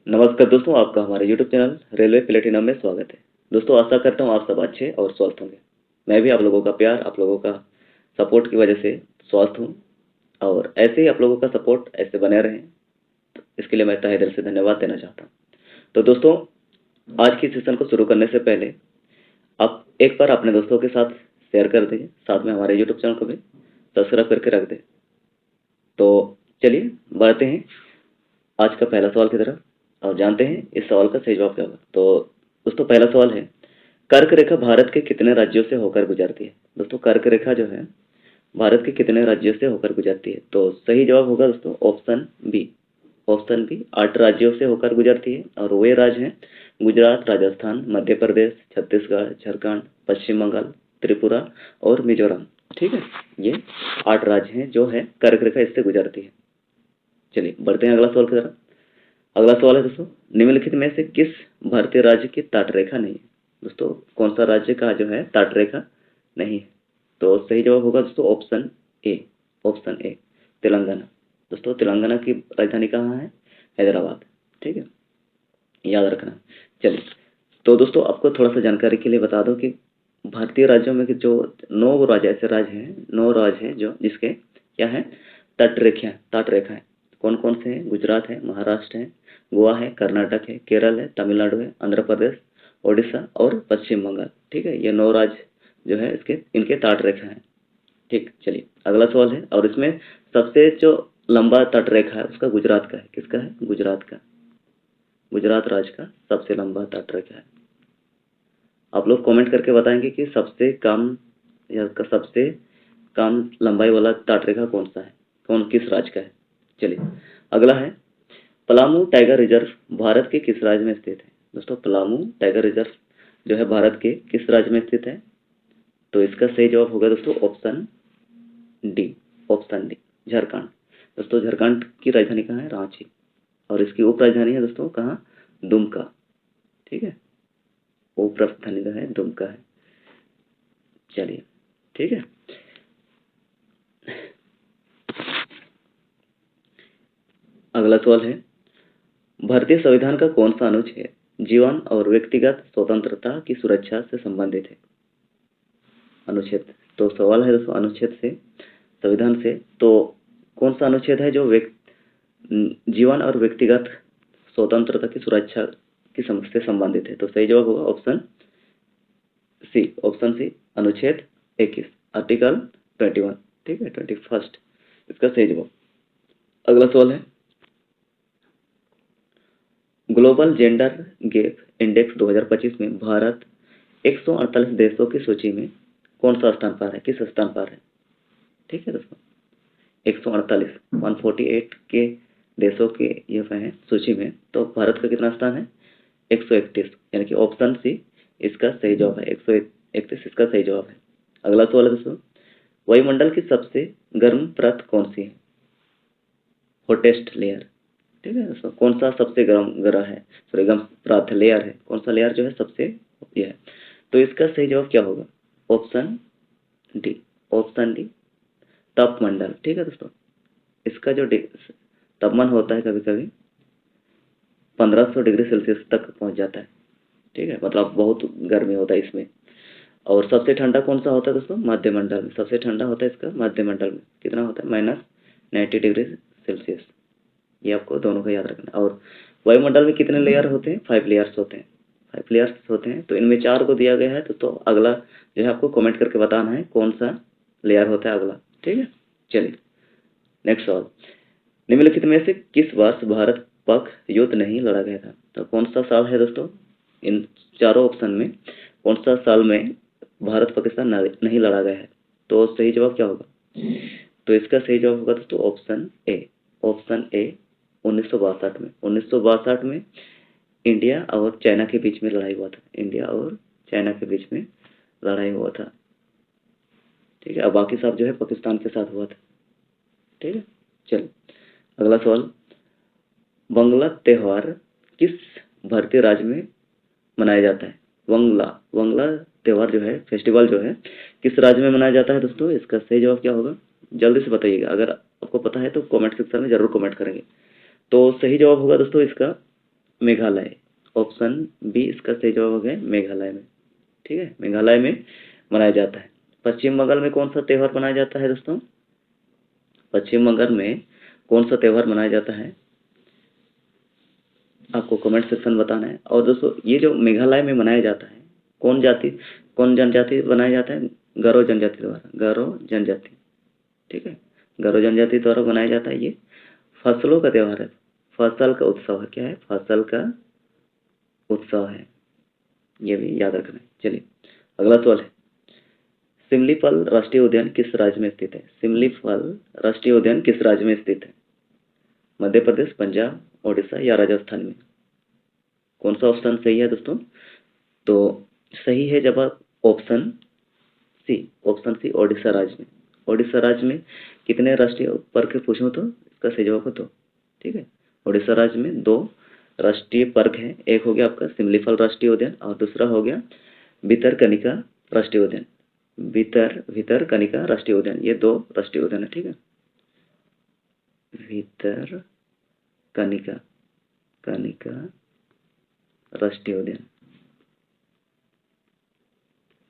नमस्कार दोस्तों, आपका हमारे YouTube चैनल रेलवे प्लेटिनम में स्वागत है। दोस्तों, आशा करता हूँ आप सब अच्छे और स्वस्थ होंगे। मैं भी आप लोगों का प्यार, आप लोगों का सपोर्ट की वजह से स्वस्थ हूँ और ऐसे ही आप लोगों का सपोर्ट ऐसे बने रहें, तो इसके लिए मैं तहे दिल से धन्यवाद देना चाहता हूँ। तो दोस्तों, आज की सेशन को शुरू करने से पहले आप एक बार अपने दोस्तों के साथ शेयर कर दीजिए, साथ में हमारे YouTube चैनल को भी सब्सक्राइब करके रख दें। तो चलिए बढ़ते हैं आज का पहला सवाल की तरफ और जानते हैं इस सवाल का सही जवाब क्या होगा। तो दोस्तों, पहला सवाल है, कर्क रेखा भारत के कितने राज्यों से होकर गुजरती है? दोस्तों, कर्क रेखा जो है भारत के कितने राज्यों से होकर गुजरती है? तो सही जवाब होगा दोस्तों ऑप्शन बी। ऑप्शन बी, 8 राज्यों से होकर गुजरती है और वे राज्य हैं गुजरात, राजस्थान, मध्य प्रदेश, छत्तीसगढ़, झारखंड, पश्चिम बंगाल, त्रिपुरा और मिजोरम। ठीक है, ये 8 राज्य हैं जो है कर्क रेखा इससे गुजरती है। चलिए बढ़ते हैं अगला सवाल की तरफ। अगला सवाल है दोस्तों, निम्नलिखित में से किस भारतीय राज्य की तट रेखा नहीं है? दोस्तों, कौन सा राज्य का जो है तट रेखा नहीं है? तो सही जवाब होगा दोस्तों option A. Option A, Telangana. दोस्तों, तेलंगाना की राजधानी कहाँ है? हैदराबाद। ठीक है, याद रखना। चलिए, तो दोस्तों आपको थोड़ा सा जानकारी के लिए बता दो कि भारतीय राज्यों में कि जो 9 राज्य ऐसे राज्य हैं, 9 राज्य हैं जो जिसके क्या है तट रेखा है। कौन कौन से हैं? गुजरात है, महाराष्ट्र है, गोवा है, कर्नाटक है, केरल है, तमिलनाडु है, आंध्र प्रदेश, ओडिशा और पश्चिम बंगाल। ठीक है, ये 9 राज्य जो है इनके तट रेखा है। ठीक, चलिए अगला सवाल है और इसमें सबसे जो लंबा तट रेखा है उसका गुजरात का है। किसका है? गुजरात का। गुजरात राज्य का सबसे लंबा तट रेखा है। आप लोग कमेंट करके बताएंगे कि सबसे कम या सबसे कम लंबाई वाला तट रेखा कौन सा है, किस राज्य का है। चलिए अगला है, पलामू टाइगर रिजर्व भारत के किस राज्य में स्थित है? दोस्तों, पलामू टाइगर रिजर्व जो है भारत के किस राज्य में स्थित है? तो इसका सही जवाब होगा दोस्तों option D. Option D, Jharkhand. दोस्तों, झारखंड की राजधानी कहाँ है? रांची। और इसकी उप राजधानी है दोस्तों कहाँ? दुमका। ठीक है, उप राजधानी जो है दुमका है। चलिए ठीक है, अगला सवाल है, भारतीय संविधान का कौन सा अनुच्छेद जीवन और व्यक्तिगत स्वतंत्रता की सुरक्षा से संबंधित है? अनुच्छेद, तो सवाल है दोस्तों अनुच्छेद से, संविधान से, तो कौन सा अनुच्छेद है जो जीवन और व्यक्तिगत स्वतंत्रता की सुरक्षा की से संबंधित है? तो सही जवाब होगा ऑप्शन सी। ऑप्शन सी, अनुच्छेद 21, आर्टिकल 21। ठीक है, 21 इसका सही जवाब। अगला सवाल है, ग्लोबल जेंडर गैप इंडेक्स 2025 में भारत 148 देशों की सूची में कौन सा स्थान पर है? किस स्थान पर है? ठीक है दोस्तों, 148 148 के देशों के ये है सूची में, तो भारत का कितना स्थान है? 131, यानी कि ऑप्शन सी इसका सही जवाब है। 131 इसका सही जवाब है। अगला सवाल है दोस्तों, वायुमंडल की सबसे गर्म परत कौन सी है? Hottest layer. ठीक है दोस्तों, कौन सा सबसे गर्म ग्रह है? सॉरी, गर्म परत लेयर है, कौन सा लेयर जो है सबसे ये है? तो इसका सही जवाब क्या होगा? Option D. ऑप्शन डी, तापमंडल। ठीक है दोस्तों, इसका जो तापमान होता है कभी कभी 1500 डिग्री सेल्सियस तक पहुंच जाता है। ठीक है, मतलब बहुत गर्मी होता है इसमें। और सबसे ठंडा कौन सा होता है दोस्तों? मध्यमंडल में सबसे ठंडा होता है इसका मध्यमंडल में। कितना होता है? -90 डिग्री सेल्सियस। ये आपको दोनों का याद रखना है। और वायुमंडल में कितने लेयर होते हैं? 5 लेयर्स होते हैं। 5 लेयर्स होते हैं, तो इनमें 4 को दिया गया है। तो अगला जो है आपको कमेंट करके बताना है कौन सा लेयर होता है अगला। ठीक है, चलिए नेक्स्ट सवाल, निम्नलिखित में से किस वर्ष भारत पाक युद्ध नहीं लड़ा गया था? तो कौन सा साल है दोस्तों? इन चारों ऑप्शन में कौन सा साल में भारत पाकिस्तान नहीं लड़ा गया है? तो सही जवाब क्या होगा? तो इसका सही जवाब होगा दोस्तों ऑप्शन ए। ऑप्शन ए, 1962 में। 1962 में इंडिया और चाइना के बीच में लड़ाई हुआ था। इंडिया और चाइना के बीच में लड़ाई हुआ था। ठीक है, अब बाकी सब जो है पाकिस्तान के साथ हुआ था। ठीक है, चलिए अगला सवाल, वंगला त्योहार किस भारतीय राज्य में मनाया जाता है? वंगला वंगला त्योहार जो है, फेस्टिवल जो है, किस राज्य में मनाया जाता है दोस्तों? इसका सही जवाब क्या होगा? जल्दी से बताइएगा, अगर आपको पता है तो कमेंट सेक्शन में जरूर कमेंट करेंगे। तो सही जवाब होगा दोस्तों इसका मेघालय। ऑप्शन बी इसका सही जवाब हो गया मेघालय में। ठीक है, मेघालय में मनाया जाता है। पश्चिम बंगाल में कौन सा त्यौहार मनाया जाता है दोस्तों? पश्चिम बंगाल में कौन सा त्यौहार मनाया जाता है आपको कमेंट सेक्शन में बताना है। और दोस्तों ये जो मेघालय में मनाया जाता है, कौन जनजाति बनाया जाता है? गारो जनजाति द्वारा, गारो जनजाति। ठीक है, गारो जनजाति द्वारा बनाया जाता है। ये फसलों का त्यौहार है, फसल का उत्सव है। क्या है? फसल का उत्सव है, ये भी याद रखना है। चलिए अगला सवाल है, सिमलीपाल राष्ट्रीय उद्यान किस राज्य में स्थित है? सिमलीपाल राष्ट्रीय उद्यान किस राज्य में स्थित है? मध्य प्रदेश, पंजाब, ओडिशा या राजस्थान में? कौन सा ऑप्शन सही है दोस्तों? तो सही है जवाब option C. Option C, Odisha राज्य में। ओडिशा राज्य में कितने राष्ट्रीय पर्व पूछूं तो इसका सही जवाब हो दो। ठीक है, ओडिशा राज्य में 2 राष्ट्रीय पर्व हैं। एक हो गया आपका सिमलीपाल राष्ट्रीय उद्यान और दूसरा हो गया भितरकनिका राष्ट्रीय उद्यान। भितरकनिका राष्ट्रीय उद्यान, ये 2 राष्ट्रीय उद्यान है। ठीक है, भितरकनिका कनिका राष्ट्रीय उद्यान,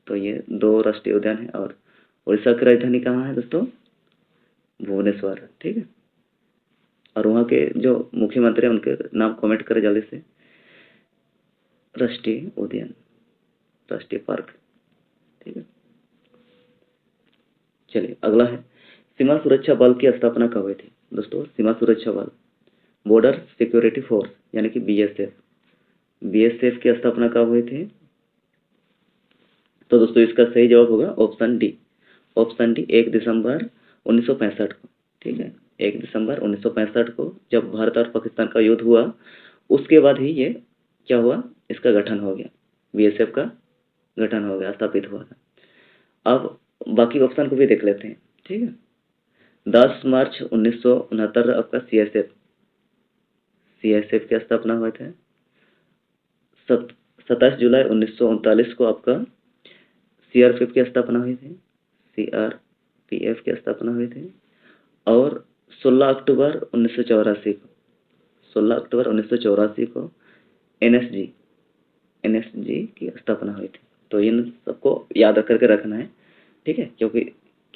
तो ये 2 राष्ट्रीय उद्यान है। और उड़ीसा की राजधानी कहाँ है दोस्तों? भुवनेश्वर। ठीक है, और वहाँ के जो मुख्यमंत्री हैं उनके नाम कमेंट करें जल्दी से। राष्ट्रीय उद्यान, राष्ट्रीय पार्क। ठीक है, चलिए अगला है, सीमा सुरक्षा बल की स्थापना कब हुई थी? दोस्तों सीमा सुरक्षा बल, बॉर्डर सिक्योरिटी फोर्स यानी कि बीएसएफ, बीएसएफ की स्थापना कब हुई थी? तो दोस्तों इसका सही जवाब होगा ऑप्शन डी। ऑप्शन डी 1 दिसंबर 1965 को। ठीक है, 1 दिसंबर 1965 को जब भारत और पाकिस्तान का युद्ध हुआ, उसके बाद ही ये क्या हुआ, इसका गठन हो गया, बीएसएफ का गठन हो गया, स्थापित हुआ था। अब बाकी ऑप्शन को भी देख लेते हैं। ठीक है, 10 मार्च 1969 आपका सीएसएफ की स्थापना हुआ था। 27 जुलाई 1939 को आपका सीआरपीएफ की स्थापना हुई थी, सीआरपीएफ की स्थापना हुई थी। और 16 अक्टूबर 1984 को 16 अक्टूबर 1984 को एनएसजी की स्थापना हुई थी। तो इन सबको याद करके रखना है। ठीक है, क्योंकि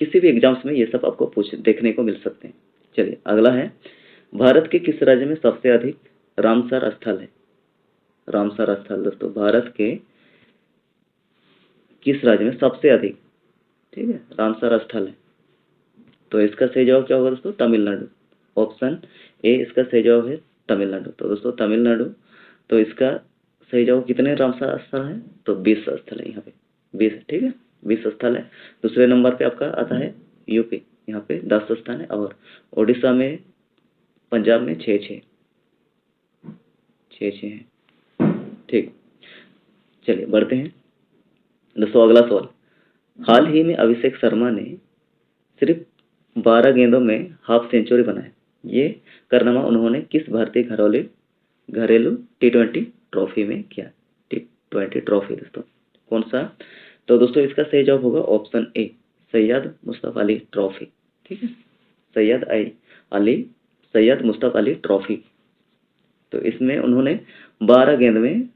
किसी भी एग्जाम्स में ये सब आपको देखने को मिल सकते हैं। चलिए अगला है, भारत के किस राज्य में सबसे अधिक रामसर स्थल है? रामसर स्थल दोस्तों भारत के किस राज्य में सबसे अधिक, ठीक है, रामसर स्थल है? तो इसका सही जवाब क्या होगा दोस्तों? तमिलनाडु। ऑप्शन ए इसका सही जवाब है तमिलनाडु। तो दोस्तों तमिलनाडु, तो इसका सही जवाब कितने रामसर स्थल है? तो 20 स्थल है यहाँ पे, 20। ठीक है, 20 स्थल है। दूसरे नंबर पे आपका आता है यूपी, यहाँ पे 10 स्थान है। और उड़ीसा में, पंजाब में 6 है। ठीक, चलिए बढ़ते हैं दोस्तों अगला सवाल, हाल ही में अभिषेक शर्मा ने सिर्फ 12 गेंदों में हाफ सेंचुरी बनाया, ये कारनामा उन्होंने किस भारतीय घरेलू टी20 ट्रॉफी में किया? टी20 ट्रॉफी दोस्तों कौन सा? तो दोस्तों इसका सही जवाब होगा option A, Syed Mushtaq Ali trophy. ठीक है, सैयद मुश्ताक अली ट्रॉफी। तो इसमें उन्होंने 12 गेंद में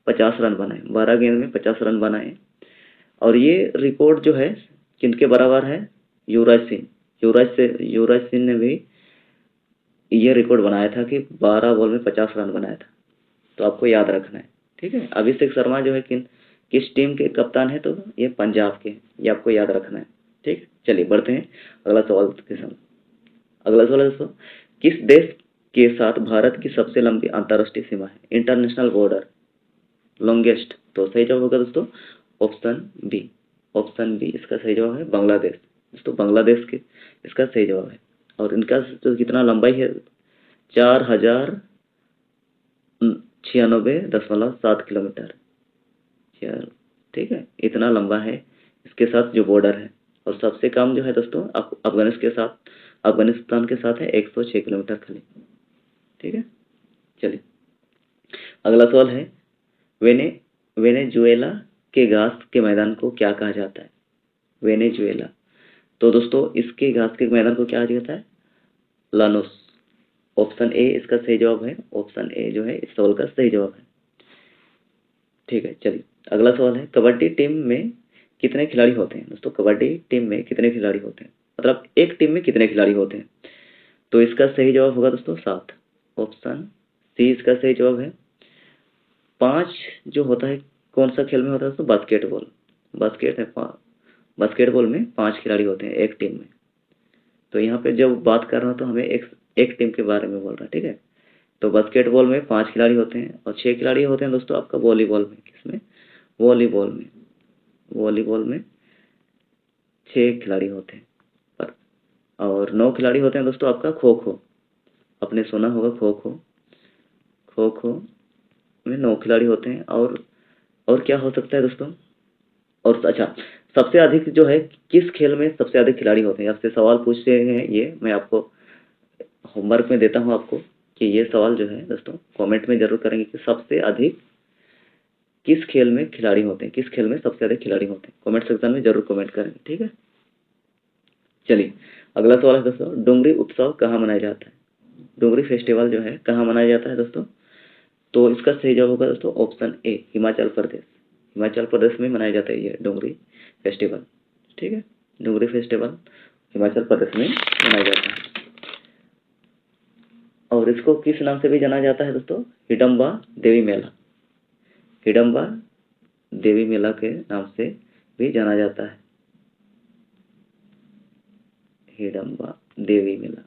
50 रन बनाए, 12 गेंद में 50 रन बनाए। और ये रिकॉर्ड जो है किनके बराबर है? युवराज सिंह ने भी ये रिकॉर्ड बनाया था कि 12 बॉल में 50 रन बनाया था। तो आपको याद रखना है। ठीक है, अभिषेक शर्मा जो है किस टीम के कप्तान है? तो ये पंजाब के, ये आपको याद रखना है। ठीक, चलिए बढ़ते हैं अगला सवाल के साथ। अगला सवाल दोस्तों, किस देश के साथ भारत की सबसे लंबी अंतर्राष्ट्रीय सीमा है? International border longest. तो सही जवाब होगा दोस्तों ऑप्शन बी। ऑप्शन बी इसका सही जवाब है बांग्लादेश। दोस्तों बांग्लादेश के इसका सही जवाब है। और इनका जो कितना लंबाई है 4096.7 किलोमीटर। ठीक है, इतना लंबा है इसके साथ जो बॉर्डर है। और सबसे कम जो है दोस्तों अफगानिस्तान के साथ है 106 किलोमीटर खाली। ठीक है, चलिए अगला सवाल है, वेनेजुएला के घास के मैदान को क्या कहा जाता है? वेनेजुएला, तो दोस्तों इसके घास के मैदान को क्या कहा जाता है? लानोस। ऑप्शन ए इसका सही जवाब है। ऑप्शन ए जो है इस सवाल का सही जवाब है। ठीक है, चलिए अगला सवाल है, कबड्डी टीम में कितने खिलाड़ी होते हैं? दोस्तों कबड्डी टीम में कितने खिलाड़ी होते हैं, मतलब एक टीम में कितने खिलाड़ी होते हैं? तो इसका सही जवाब होगा दोस्तों 7। ऑप्शन सी इसका सही जवाब है। 5 जो होता है कौन सा खेल में होता है दोस्तों? बास्केटबॉल। बास्केटबॉल में 5 खिलाड़ी होते हैं एक टीम में। तो यहाँ पे जब बात कर रहा हूँ तो हमें एक टीम के बारे में बोल रहा है। ठीक है, तो बास्केटबॉल में 5 खिलाड़ी होते हैं और 6 खिलाड़ी होते हैं दोस्तों आपका वॉलीबॉल में। किसमें? वॉलीबॉल में 6 खिलाड़ी होते हैं पर, और 9 खिलाड़ी होते हैं दोस्तों आपका खो खो। आपने सुना होगा खो खो में 9 खिलाड़ी होते हैं। और क्या हो सकता है दोस्तों? और अच्छा, सबसे अधिक जो है किस खेल में सबसे अधिक खिलाड़ी होते हैं? आपसे सवाल पूछ रहे हैं, ये मैं आपको होमवर्क में देता हूँ आपको कि ये सवाल जो है दोस्तों कमेंट में जरूर करेंगे कि सबसे अधिक किस खेल में खिलाड़ी होते हैं, किस खेल में सबसे अधिक खिलाड़ी होते हैं। कमेंट सेक्शन में जरूर कमेंट करेंगे। ठीक है, चलिए अगला सवाल है दोस्तों, डोंगरी उत्सव कहाँ मनाया जाता है? डोंगरी फेस्टिवल जो है कहाँ मनाया जाता है दोस्तों? तो इसका सही जवाब होगा दोस्तों ऑप्शन ए, हिमाचल प्रदेश। हिमाचल प्रदेश में मनाया जाता है ये डोंगरी फेस्टिवल। ठीक है, डोंगरी फेस्टिवल हिमाचल प्रदेश में मनाया जाता है। और इसको किस नाम से भी जाना जाता है दोस्तों? हिडम्बा देवी मेला। हिडम्बा देवी मेला के नाम से भी जाना जाता है। हिडम्बा देवी मेला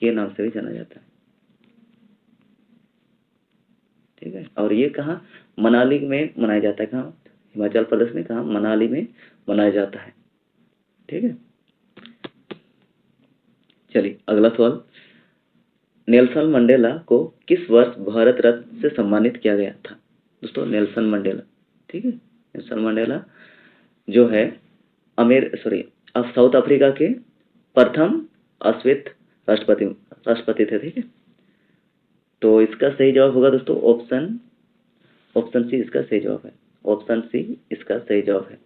के नाम से भी जाना जाता है। ठीक है, और ये कहाँ? मनाली में मनाया जाता है। कहाँ? हिमाचल प्रदेश में। कहाँ? मनाली में मनाया जाता है। ठीक है, चलिए अगला सवाल, नेल्सन मंडेला को किस वर्ष भारत रत्न से सम्मानित किया गया था? दोस्तों नेल्सन मंडेला, ठीक है, नेल्सन मंडेला जो है अब साउथ अफ्रीका के प्रथम अश्वेत राष्ट्रपति थे। ठीक है, तो इसका सही जवाब होगा दोस्तों ऑप्शन सी इसका सही जवाब है। ऑप्शन सी इसका सही जवाब है।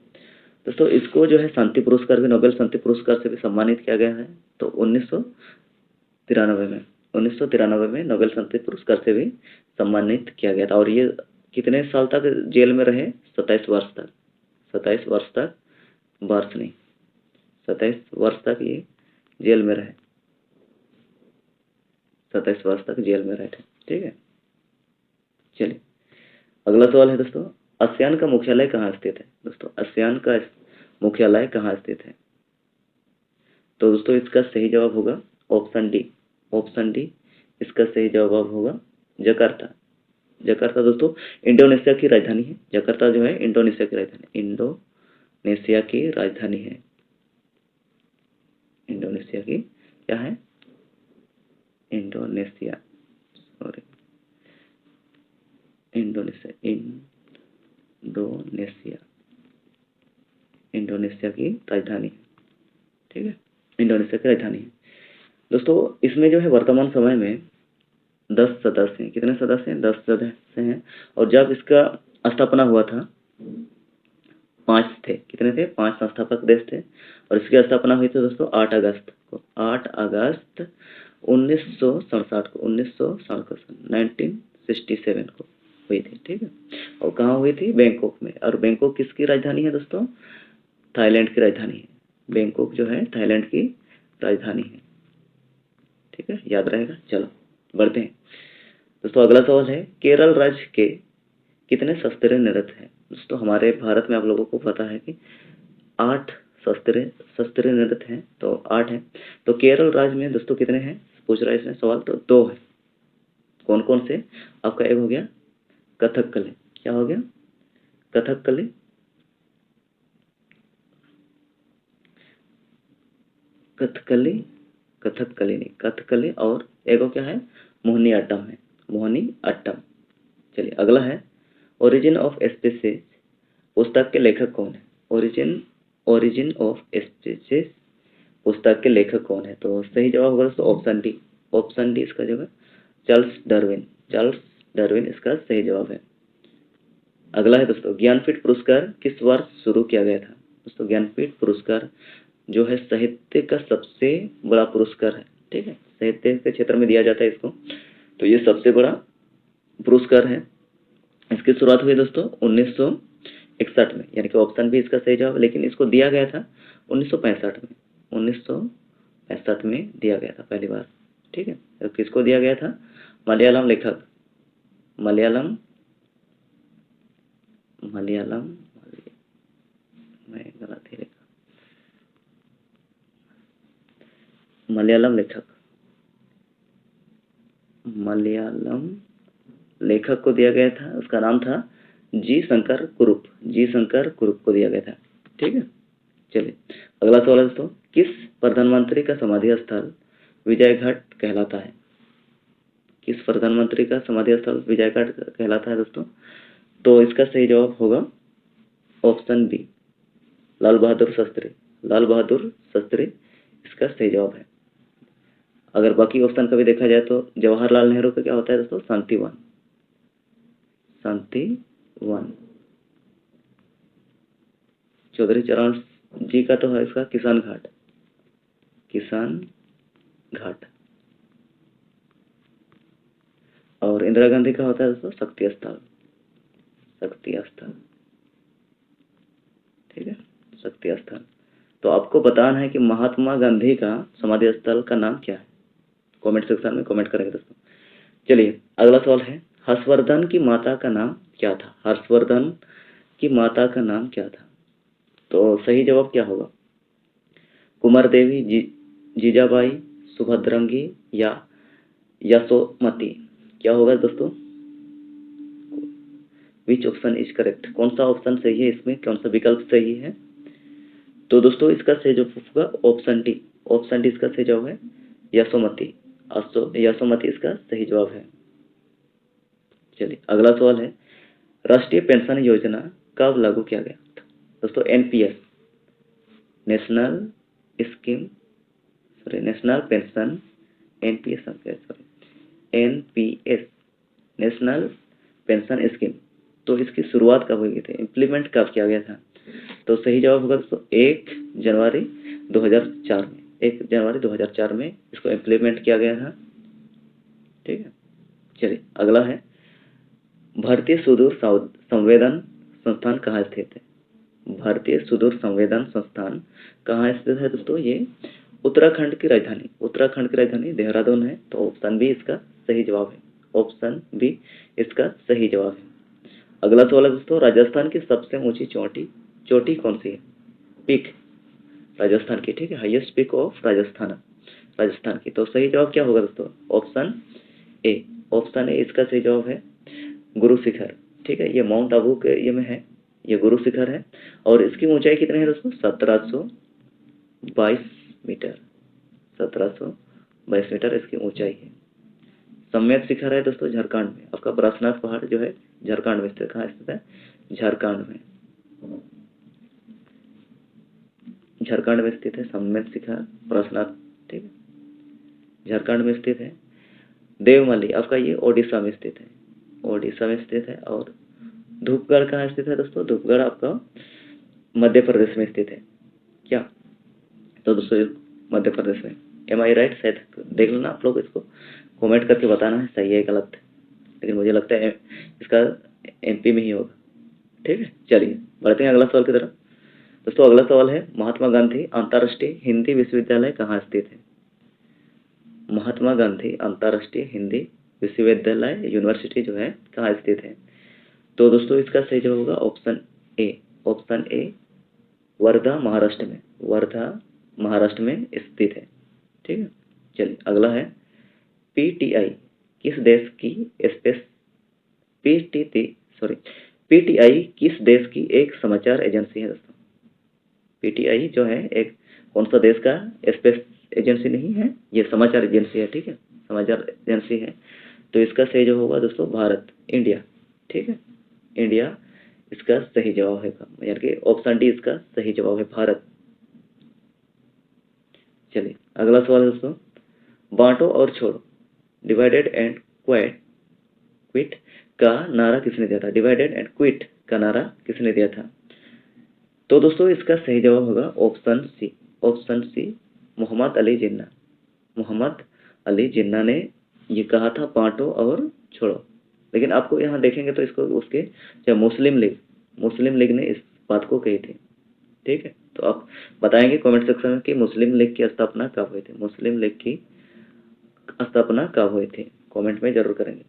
दोस्तों इसको जो है शांति पुरस्कार भी, नोबेल शांति पुरस्कार से भी सम्मानित किया गया है। तो 1993 में नोबेल शांति पुरस्कार से भी सम्मानित किया गया था। और ये कितने साल तक जेल में रहे? 27 वर्ष तक। 27 वर्ष तक, वर्ष नहीं, 27 वर्ष तक ये जेल में रहे। 27 वर्ष तक जेल में रहे थे। ठीक है, चलिए अगला सवाल है दोस्तों, आसियान का मुख्यालय कहाँ स्थित है? दोस्तों आसियान का मुख्यालय कहाँ स्थित है? तो दोस्तों इसका सही जवाब होगा ऑप्शन डी। ऑप्शन डी इसका सही जवाब होगा जकार्ता। जकार्ता दोस्तों इंडोनेशिया की राजधानी है। जकार्ता जो है इंडोनेशिया की राजधानी, इंडोनेशिया की राजधानी है। इंडोनेशिया की क्या है? इंडोनेशिया की राजधानी है। ठीक है, इंडोनेशिया की राजधानी है। दोस्तों इसमें जो है वर्तमान समय में 10 सदस्य हैं। कितने सदस्य हैं? 10 सदस्य हैं। और जब इसका स्थापना हुआ था 5 थे। कितने थे? 5 संस्थापक देश थे। और इसकी स्थापना हुई थी दोस्तों 8 अगस्त को, 8 अगस्त 1967 को, 1967 को हुई थी। ठीक है, और कहाँ हुई थी? बैंकॉक में। और बैंकॉक किसकी राजधानी है दोस्तों? थाईलैंड की राजधानी है। बैंकॉक जो है थाईलैंड की राजधानी है। ठीक है, याद रहेगा। चलो बढ़ते हैं दोस्तों, अगला सवाल है, केरल राज्य के कितने शास्त्रीय नृत्य हैं? दोस्तों हमारे भारत में आप लोगों को पता है कि 8 शास्त्रीय नृत्य हैं, तो 8 हैं। तो केरल राज्य में दोस्तों कितने हैं पूछ रहा है इसमें सवाल? तो 2 है। कौन कौन से? आपका एक हो गया कथकली। क्या हो गया? कथकली। कथकली और एक क्या है? मोहिनी अट्टम है। मोहिनी अट्टम। चलिए अगला है, ओरिजिन ऑफ स्पीसीज पुस्तक के लेखक कौन है? ओरिजिन ऑफ स्पीसीज पुस्तक के लेखक कौन है? तो सही जवाब होगा दोस्तों ऑप्शन डी। ऑप्शन डी इसका जवाब है चार्ल्स डार्विन इसका सही जवाब है। अगला है दोस्तों, ज्ञानपीठ पुरस्कार किस वर्ष शुरू किया गया था? दोस्तों ज्ञानपीठ पुरस्कार जो है साहित्य का सबसे बड़ा पुरस्कार है। ठीक है, साहित्य के क्षेत्र में दिया जाता है इसको। तो ये सबसे बड़ा पुरस्कार है। इसकी शुरुआत हुई दोस्तों 1961 में, यानी कि ऑप्शन भी इसका सही जवाब, लेकिन इसको दिया गया था 1965 में। 1965 में दिया गया था पहली बार। ठीक है, तो किसको दिया गया था? मलयालम लेखक, मलयालम मैं गलत ही लिखा, मलयालम लेखक को दिया गया था। उसका नाम था जी शंकर कुरुप को दिया गया था। ठीक है, चलिए अगला सवाल है दोस्तों, किस प्रधानमंत्री का समाधि स्थल विजय घाट कहलाता है? किस प्रधानमंत्री का समाधि स्थल विजय घाट कहलाता है दोस्तों? तो इसका सही जवाब होगा ऑप्शन बी, लाल बहादुर शास्त्री इसका सही जवाब है। अगर बाकी ऑप्शन का भी देखा जाए तो जवाहरलाल नेहरू का क्या होता है दोस्तों? शांतिवन। चौधरी चरण जी का तो है इसका किसान घाट। और इंदिरा गांधी का होता है दोस्तों शक्ति स्थल। ठीक है, शक्ति स्थल। तो आपको बताना है कि महात्मा गांधी का समाधि स्थल का नाम क्या है। कमेंट सेक्शन में कमेंट करेंगे दोस्तों। चलिए अगला सवाल है, हर्षवर्धन की माता का नाम क्या था? हर्षवर्धन की माता का नाम क्या था? तो सही जवाब क्या होगा? कुमार देवी, जीजाबाई, सुभद्रंगी या यशोमती? क्या होगा दोस्तों? Which option is correct? कौन सा ऑप्शन सही है इसमें, कौन सा विकल्प सही है? तो दोस्तों इसका सही जवाब होगा ऑप्शन डी इसका सही जवाब है यशोमती। यशोमती इसका सही जवाब है। चलिए अगला सवाल है, राष्ट्रीय पेंशन योजना कब लागू किया गया था? दोस्तों NPS, national pension, NPS national pension scheme. तो इसकी शुरुआत कब हुई थी, इम्प्लीमेंट कब किया गया था? तो सही जवाब होगा दोस्तों 1 जनवरी 2004 में। 1 जनवरी 2004 में इसको इम्प्लीमेंट किया गया था। ठीक है, चलिए अगला है, भारतीय सुदूर संवेदन संस्थान कहाँ स्थित है? भारतीय सुदूर संवेदन संस्थान कहाँ स्थित है दोस्तों? ये उत्तराखंड की राजधानी देहरादून है। तो ऑप्शन बी इसका सही जवाब है। ऑप्शन बी इसका सही जवाब है। अगला सवाल है दोस्तों, राजस्थान की सबसे ऊंची चोटी कौन सी है? पीक राजस्थान की, ठीक है, हाईएस्ट पीक ऑफ राजस्थान की। तो सही जवाब क्या होगा दोस्तों? ऑप्शन ए इसका सही जवाब है गुरु शिखर। ठीक है, ये माउंट आबू के ये में है, ये गुरु शिखर है। और इसकी ऊंचाई कितनी है दोस्तों? 1722 मीटर। 1722 मीटर इसकी ऊंचाई है। सम्यक शिखर है दोस्तों झारखंड में। आपका परासनाथ पहाड़ जो है झारखंड में स्थित, कहाँ स्थित है? झारखंड में स्थित है सम्यक शिखर परासनाथ। ठीक है, झारखंड में स्थित है। देवमाली आपका ये ओडिशा में स्थित है। और धूपगढ़ कहाँ स्थित है दोस्तों? धूपगढ़ आपका मध्य प्रदेश में स्थित है। क्या? तो दोस्तों मध्य प्रदेश में। एम आई राइट? शायद देख लेना आप लोग, इसको कमेंट करके बताना है सही है गलत, लेकिन मुझे लगता है इसका एमपी में ही होगा। ठीक है, चलिए बढ़ते हैं अगला सवाल की तरफ। दोस्तों अगला सवाल है, महात्मा गांधी अंतर्राष्ट्रीय हिंदी विश्वविद्यालय कहाँ स्थित है? महात्मा गांधी अंतर्राष्ट्रीय हिंदी विश्वविद्यालय यूनिवर्सिटी जो है कहाँ स्थित है? तो दोस्तों इसका सही जवाब होगा ऑप्शन ए वर्धा महाराष्ट्र में स्थित है। ठीक है, चलिए अगला है, पीटीआई किस देश की एक समाचार एजेंसी है दोस्तों? पीटीआई जो है एक कौन सा देश का स्पेस एजेंसी नहीं है, ये समाचार एजेंसी है। ठीक है, समाचार एजेंसी है। तो इसका सही जवाब होगा दोस्तों भारत, इंडिया। ठीक है, इंडिया इसका सही जवाब है, यानी कि ऑप्शन डी इसका सही जवाब है, भारत। चलिए अगला सवाल है दोस्तों, बांटो और छोड़ो, डिवाइडेड एंड क्विट का नारा किसने दिया था? डिवाइडेड एंड क्विट का नारा किसने दिया था? तो दोस्तों इसका सही जवाब होगा ऑप्शन सी मोहम्मद अली जिन्ना। मोहम्मद अली जिन्ना ने ये कहा था बांटो और छोड़ो, लेकिन आपको यहाँ देखेंगे तो इसको उसके जो मुस्लिम लीग ने इस बात को कही थी। ठीक है, तो आप बताएंगे कमेंट सेक्शन में कि मुस्लिम लीग की स्थापना कब हुई थी, मुस्लिम लीग की स्थापना कब हुई थी, कमेंट में जरूर करेंगे।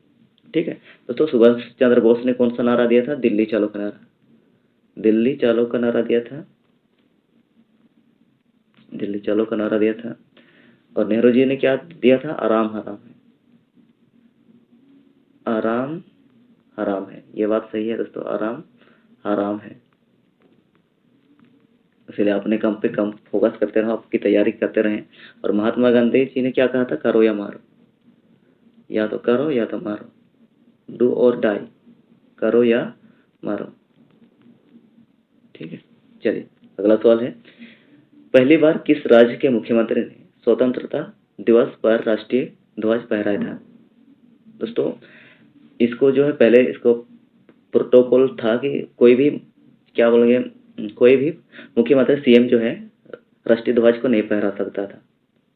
ठीक है दोस्तों, सुभाष चंद्र बोस ने कौन सा नारा दिया था, दिल्ली चलो का नारा, दिल्ली चलो का नारा दिया था, दिल्ली चलो का नारा दिया था। और नेहरू जी ने क्या दिया था, आराम हराम है, आराम हराम है। ये बात सही है दोस्तों, आराम हराम है। इसलिए अपने काम पे कम फोकस करते रहो, आपकी तैयारी करते रहें। और महात्मा गांधी जी ने क्या कहा था, करो या मारो, या तो करो या तो मारो, डू और डाई, करो या मारो। ठीक है, चलिए अगला सवाल है, पहली बार किस राज्य के मुख्यमंत्री ने स्वतंत्रता दिवस पर राष्ट्रीय ध्वज फहराया था। दोस्तों इसको जो है पहले इसको प्रोटोकॉल था कि कोई भी क्या बोलेंगे, कोई भी मुख्यमंत्री सीएम जो है राष्ट्रीय ध्वज को नहीं फहरा सकता था,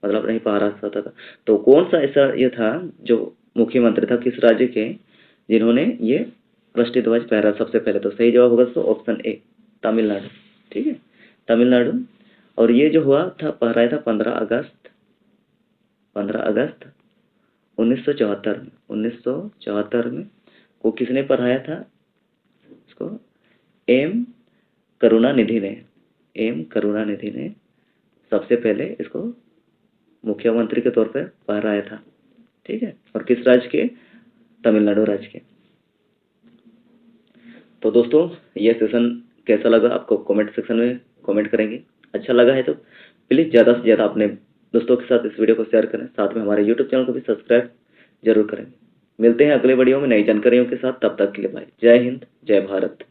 मतलब नहीं फहरा सकता था। तो कौन सा ऐसा ये था जो मुख्यमंत्री था किस राज्य के जिन्होंने ये राष्ट्रीय ध्वज फहरा सबसे पहले। तो सही जवाब होगा तो ऑप्शन ए, तमिलनाडु। ठीक है, तमिलनाडु। और ये जो हुआ था फहराया था 15 अगस्त 1974 में। वो किसने पढ़ाया था इसको, एम करुणानिधि ने, एम करुणानिधि ने सबसे पहले इसको मुख्यमंत्री के तौर पर फहराया था। ठीक है, और किस राज्य के, तमिलनाडु राज्य के। तो दोस्तों यह सेशन कैसा लगा आपको कमेंट सेक्शन में कमेंट करेंगे। अच्छा लगा है तो प्लीज़ ज़्यादा से ज़्यादा अपने दोस्तों के साथ इस वीडियो को शेयर करें, साथ में हमारे यूट्यूब चैनल को भी सब्सक्राइब जरूर करें। मिलते हैं अगले वीडियो में नई जानकारियों के साथ, तब तक के लिए बाय। जय हिंद, जय भारत।